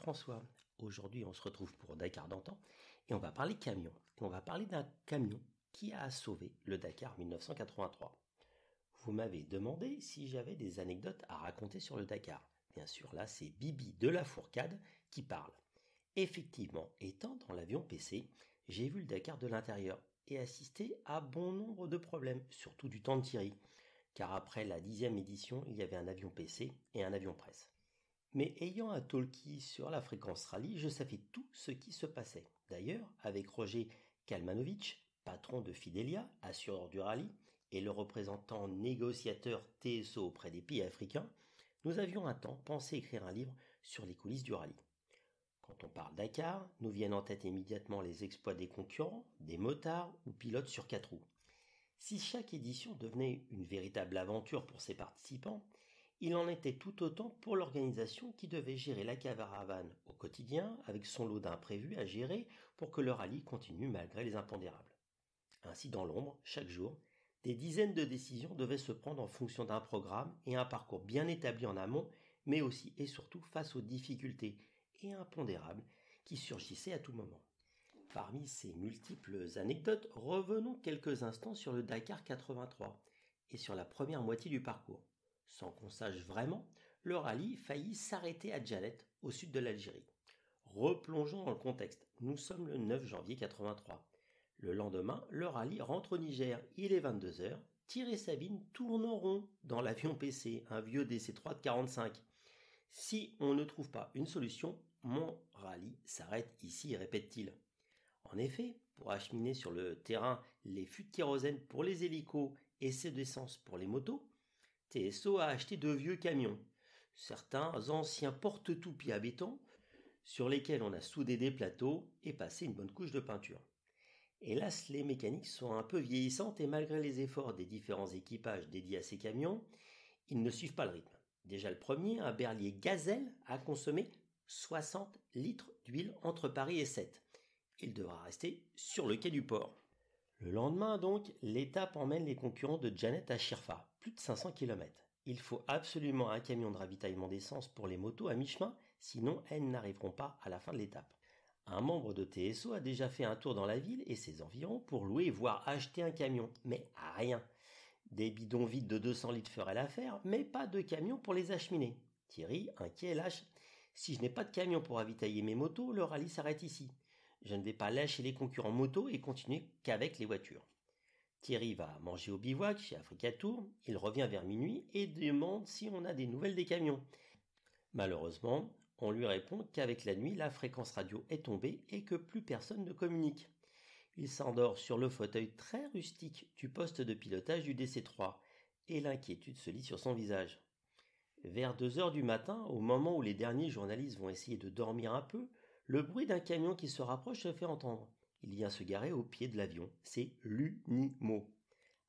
François. Aujourd'hui, on se retrouve pour Dakar d'antan et on va parler camion. Et on va parler d'un camion qui a sauvé le Dakar 1983. Vous m'avez demandé si j'avais des anecdotes à raconter sur le Dakar. Bien sûr, là, c'est Bibi de la Fourcade qui parle. Effectivement, étant dans l'avion PC, j'ai vu le Dakar de l'intérieur et assisté à bon nombre de problèmes, surtout du temps de Thierry, car après la 10e édition, il y avait un avion PC et un avion presse. Mais ayant un talkie sur la fréquence rallye, je savais tout ce qui se passait. D'ailleurs, avec Roger Kalmanovic, patron de Fidelia, assureur du rallye, et le représentant négociateur TSO auprès des pays africains, nous avions un temps pensé écrire un livre sur les coulisses du rallye. Quand on parle Dakar, nous viennent en tête immédiatement les exploits des concurrents, des motards ou pilotes sur 4 roues. Si chaque édition devenait une véritable aventure pour ses participants, il en était tout autant pour l'organisation qui devait gérer la caravane au quotidien avec son lot d'imprévus à gérer pour que le rallye continue malgré les impondérables. Ainsi dans l'ombre, chaque jour, des dizaines de décisions devaient se prendre en fonction d'un programme et un parcours bien établi en amont, mais aussi et surtout face aux difficultés et impondérables qui surgissaient à tout moment. Parmi ces multiples anecdotes, revenons quelques instants sur le Dakar 83 et sur la première moitié du parcours. Sans qu'on sache vraiment, le rallye faillit s'arrêter à Djalet, au sud de l'Algérie. Replongeons dans le contexte. Nous sommes le 9 janvier 83. Le lendemain, le rallye rentre au Niger. Il est 22h. Thierry et Sabine tournent en rond dans l'avion PC, un vieux DC-3 de 45. Si on ne trouve pas une solution, mon rallye s'arrête ici, répète-t-il. En effet, pour acheminer sur le terrain les fûts de kérosène pour les hélicos et ceux d'essence pour les motos, TSO a acheté de vieux camions, certains anciens porte-toupies à béton, sur lesquels on a soudé des plateaux et passé une bonne couche de peinture. Hélas, les mécaniques sont un peu vieillissantes et malgré les efforts des différents équipages dédiés à ces camions, ils ne suivent pas le rythme. Déjà le premier, un Berlier Gazelle, a consommé 60 litres d'huile entre Paris et Sète. Il devra rester sur le quai du port. Le lendemain donc, l'étape emmène les concurrents de Djanet à Shirfa, plus de 500 km. Il faut absolument un camion de ravitaillement d'essence pour les motos à mi-chemin, sinon elles n'arriveront pas à la fin de l'étape. Un membre de TSO a déjà fait un tour dans la ville et ses environs pour louer voire acheter un camion, mais rien. Des bidons vides de 200 litres feraient l'affaire, mais pas de camion pour les acheminer. Thierry, inquiet, lâche. Si je n'ai pas de camion pour ravitailler mes motos, le rallye s'arrête ici. Je ne vais pas lâcher les concurrents moto et continuer qu'avec les voitures. Thierry va manger au bivouac chez Africa Tour, il revient vers minuit et demande si on a des nouvelles des camions. Malheureusement, on lui répond qu'avec la nuit, la fréquence radio est tombée et que plus personne ne communique. Il s'endort sur le fauteuil très rustique du poste de pilotage du DC-3 et l'inquiétude se lit sur son visage. Vers 2h du matin, au moment où les derniers journalistes vont essayer de dormir un peu, le bruit d'un camion qui se rapproche se fait entendre. Il vient se garer au pied de l'avion. C'est l'Unimo.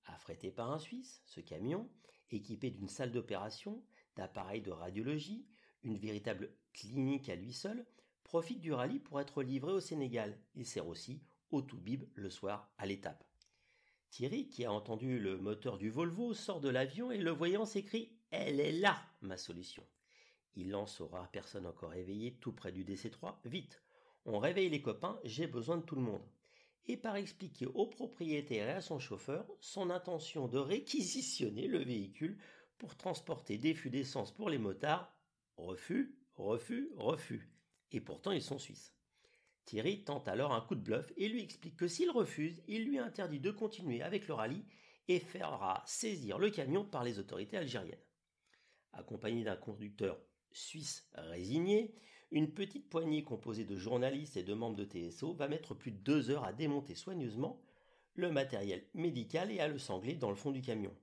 Affrété par un Suisse, ce camion, équipé d'une salle d'opération, d'appareils de radiologie, une véritable clinique à lui seul, profite du rallye pour être livré au Sénégal. Il sert aussi au Toubib le soir à l'étape. Thierry, qui a entendu le moteur du Volvo, sort de l'avion et le voyant s'écrie « Elle est là, ma solution !» Il lance aux rares personnes encore éveillées tout près du DC-3 « Vite, on réveille les copains, j'ai besoin de tout le monde !» Et par expliquer au propriétaire et à son chauffeur son intention de réquisitionner le véhicule pour transporter des fûts d'essence pour les motards. Refus, refus, refus. Et pourtant ils sont suisses. Thierry tente alors un coup de bluff et lui explique que s'il refuse, il lui interdit de continuer avec le rallye et fera saisir le camion par les autorités algériennes. Accompagné d'un conducteur suisse résigné, une petite poignée composée de journalistes et de membres de TSO va mettre plus de 2 heures à démonter soigneusement le matériel médical et à le sangler dans le fond du camion.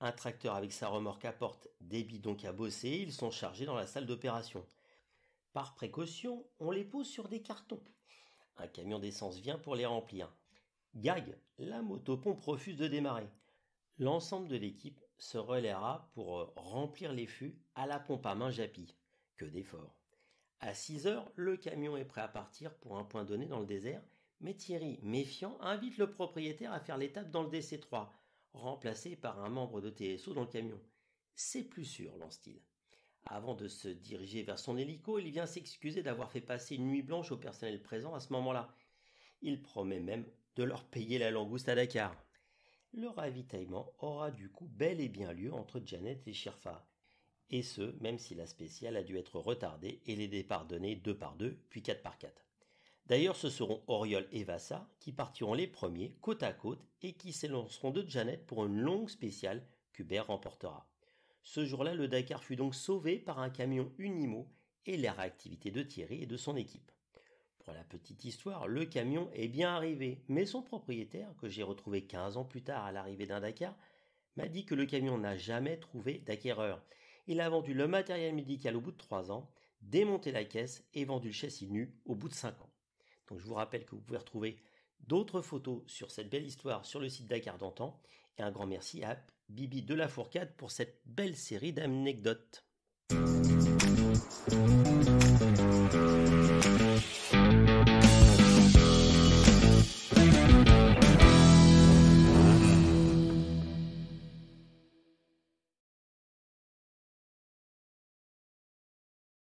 Un tracteur avec sa remorque à porte, des bidons cabossés, ils sont chargés dans la salle d'opération. Par précaution, on les pose sur des cartons. Un camion d'essence vient pour les remplir. Gag, la motopompe refuse de démarrer. L'ensemble de l'équipe se relaiera pour remplir les fûts à la pompe à main Japy. Que d'efforts. À 6 heures, le camion est prêt à partir pour un point donné dans le désert, mais Thierry, méfiant, invite le propriétaire à faire l'étape dans le DC-3, remplacé par un membre de TSO dans le camion. C'est plus sûr, lance-t-il. Avant de se diriger vers son hélico, il vient s'excuser d'avoir fait passer une nuit blanche au personnel présent à ce moment-là. Il promet même de leur payer la langouste à Dakar. Le ravitaillement aura du coup bel et bien lieu entre Janet et Shirfa. Et ce, même si la spéciale a dû être retardée et les départs donnés 2 par 2, puis 4 par 4. D'ailleurs, ce seront Auriol et Vassa qui partiront les premiers côte à côte et qui s'élanceront de Janet pour une longue spéciale qu'Hubert remportera. Ce jour-là, le Dakar fut donc sauvé par un camion Unimo et la réactivité de Thierry et de son équipe. Pour la petite histoire, le camion est bien arrivé, mais son propriétaire, que j'ai retrouvé 15 ans plus tard à l'arrivée d'un Dakar, m'a dit que le camion n'a jamais trouvé d'acquéreur. Il a vendu le matériel médical au bout de 3 ans, démonté la caisse et vendu le châssis nu au bout de 5 ans. Donc je vous rappelle que vous pouvez retrouver d'autres photos sur cette belle histoire sur le site Dakar d'antan. Et un grand merci à Bibi de la Fourcade pour cette belle série d'anecdotes.